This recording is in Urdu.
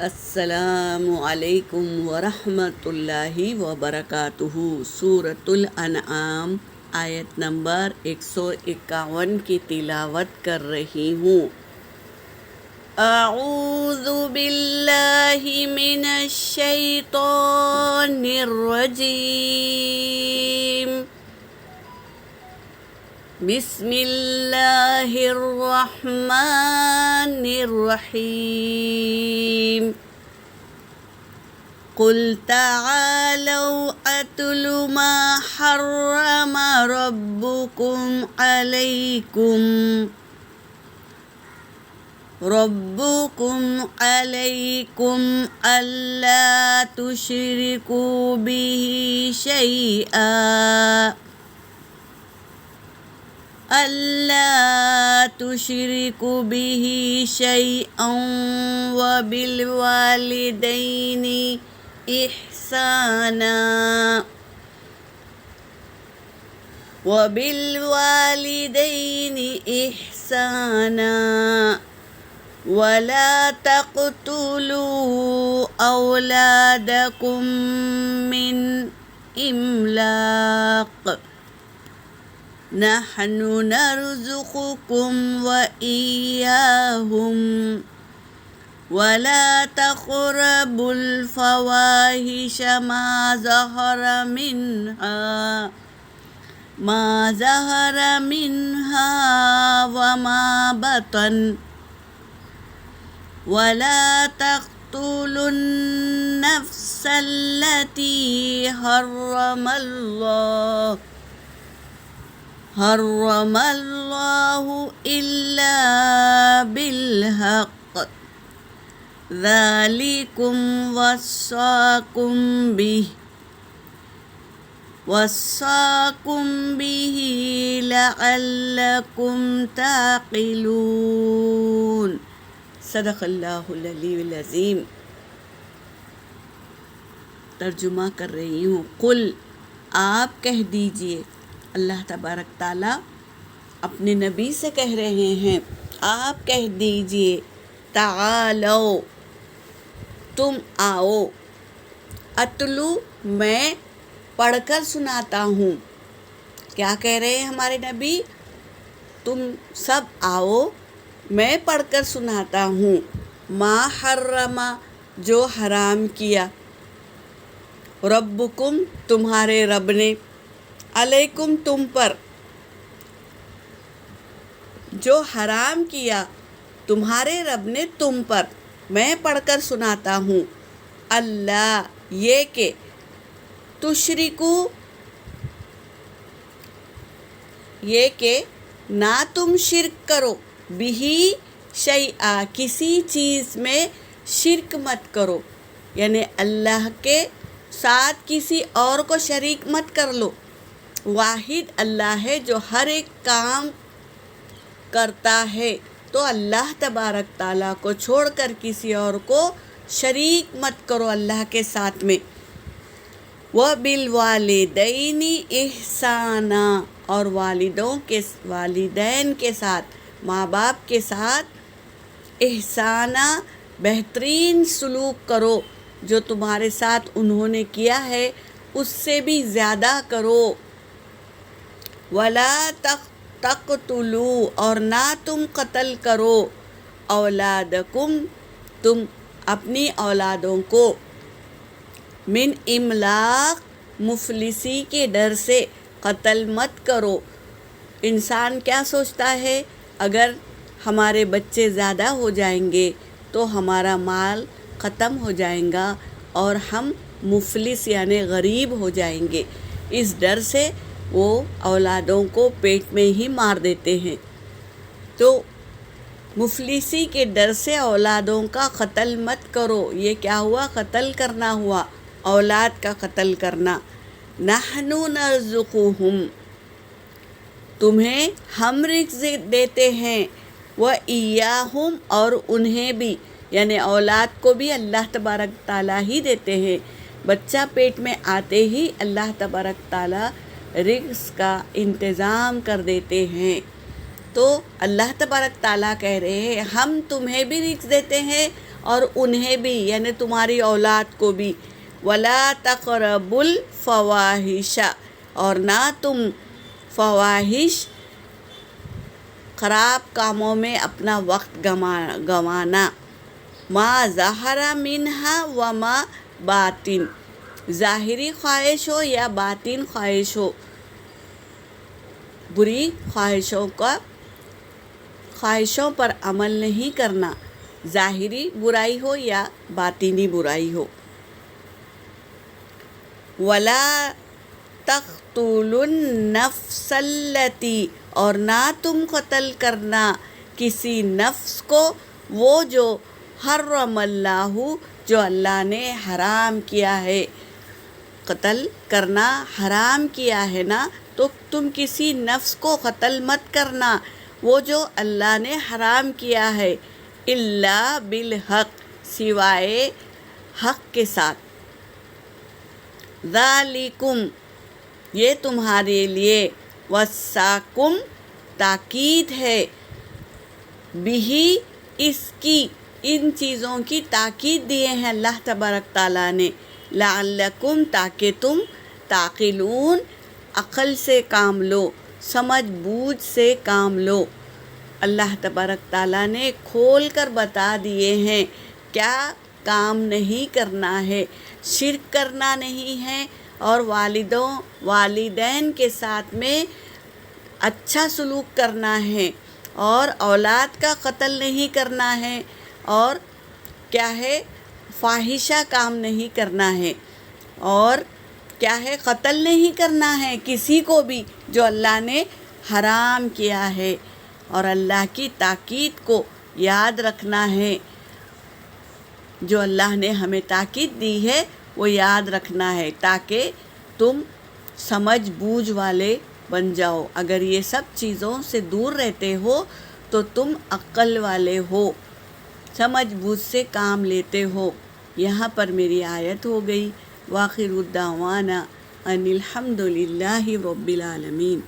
السلام علیکم ورحمۃ اللہ وبرکاتہ۔ سورۃ الانعام آیت نمبر 151 کی تلاوت کر رہی ہوں۔ اعوذ باللہ من الشیطان الرجیم، بسم اللہ الرحمن الرحیم۔ قل تعالوا اتل ما حرم ربكم عليكم ألا تشركوا به شيئا وبالوالدين إحسانا ولا تقتلوا أولادكم من إملاق، نحن نرزقكم وإياهم، ولا تقربوا الفواحش ما ظهر منها وما بطن، ولا تقتلوا النفس التي حرم الله إلا بالحق، ذلكم وصاكم به لعلكم تعقلون۔ صدق اللہ العلی العظیم۔ ترجمہ کر رہی ہوں۔ قل، آپ کہہ دیجئے، اللہ تبارک تعالیٰ اپنے نبی سے کہہ رہے ہیں، آپ کہہ دیجئے، تعالو، تم آؤ، اتلو، میں پڑھ کر سناتا ہوں۔ کیا کہہ رہے ہیں ہمارے نبی؟ تم سب آؤ، میں پڑھ کر سناتا ہوں۔ ما حرم، جو حرام کیا، ربکم، تمہارے رب نے، علیکم، تم پر، جو حرام کیا تمہارے رب نے تم پر، میں پڑھ کر سناتا ہوں۔ اللہ، یہ کہ تشرکو، یہ کہ نہ تم شرک کرو، بھی شیئا، کسی چیز میں شرک مت کرو، یعنی اللہ کے ساتھ کسی اور کو شریک مت کر لو۔ واحد اللہ ہے جو ہر ایک کام کرتا ہے، تو اللہ تبارک تعالیٰ کو چھوڑ کر کسی اور کو شریک مت کرو اللہ کے ساتھ میں۔ وَبِالْوَالِدَيْنِ إِحْسَانًا، اور والدین کے ساتھ، ماں باپ کے ساتھ، احسانہ، بہترین سلوک کرو، جو تمہارے ساتھ انہوں نے کیا ہے اس سے بھی زیادہ کرو۔ وَلَا تَقْتُلُوا، اور نہ تم قتل کرو، اولادکم، تم اپنی اولادوں کو، من املاق، مفلسی کے ڈر سے قتل مت کرو۔ انسان کیا سوچتا ہے، اگر ہمارے بچے زیادہ ہو جائیں گے تو ہمارا مال ختم ہو جائے گا اور ہم مفلس یعنی غریب ہو جائیں گے، اس ڈر سے وہ اولادوں کو پیٹ میں ہی مار دیتے ہیں۔ تو مفلسی کے ڈر سے اولادوں کا قتل مت کرو۔ یہ کیا ہوا؟ قتل کرنا ہوا، اولاد کا قتل کرنا۔ نحن نرزقہم، تمہیں ہم رزق دیتے ہیں، وَإِيَّاهُمْ، اور انہیں بھی، یعنی اولاد کو بھی اللہ تبارک تعالیٰ ہی دیتے ہیں۔ بچہ پیٹ میں آتے ہی اللہ تبارک تعالیٰ رزق کا انتظام کر دیتے ہیں۔ تو اللہ تبارک تعالیٰ کہہ رہے ہیں ہم تمہیں بھی رزق دیتے ہیں اور انہیں بھی یعنی تمہاری اولاد کو بھی، وَلَا تَقْرَبُوا الْفَوَاحِشَ اور نہ تم فواحش خراب کاموں میں اپنا وقت گنوانا، ما ظہر منہا وما باطن، ظاہری خواہش ہو یا باطن خواہش ہو، بری خواہشوں پر عمل نہیں کرنا، ظاہری برائی ہو یا باطنی برائی ہو۔ وَلَا تَقْتُلُوا النَّفْسَ الَّتِي اور نہ تم قتل کرنا کسی نفس کو، وہ جو حرم اللہ جو اللہ نے حرام کیا ہے۔ قتل کرنا حرام کیا ہے نا، تو تم کسی نفس کو قتل مت کرنا، وہ جو اللہ نے حرام کیا ہے، الا بالحق سوائے حق کے ساتھ۔ ذالکم یہ تمہارے لیے، وصاکم تاکید ہے، بہی اس کی، ان چیزوں کی تاکید دیے ہیں اللہ تبارک تعالیٰ نے، لعلکم تاکہ تم تعقلون عقل سے کام لو، سمجھ بوجھ سے کام لو۔ اللہ تبارک تعالیٰ نے کھول کر بتا دیے ہیں کیا کام نہیں کرنا ہے، شرک کرنا نہیں ہے، اور والدین کے ساتھ میں اچھا سلوک کرنا ہے، اور اولاد کا قتل نہیں کرنا ہے، اور کیا ہے فاحشہ کام نہیں کرنا ہے، اور کیا ہے قتل نہیں کرنا ہے کسی کو بھی جو اللہ نے حرام کیا ہے، اور اللہ کی تاکید کو یاد رکھنا ہے، جو اللہ نے ہمیں تاکید دی ہے وہ یاد رکھنا ہے تاکہ تم سمجھ بوجھ والے بن جاؤ۔ اگر یہ سب چیزوں سے دور رہتے ہو تو تم عقل والے ہو، سمجھ بوجھ سے کام لیتے ہو۔ یہاں پر میری آیت ہو گئی۔ وآخر الدعوانا ان الحمد للہ رب العالمین۔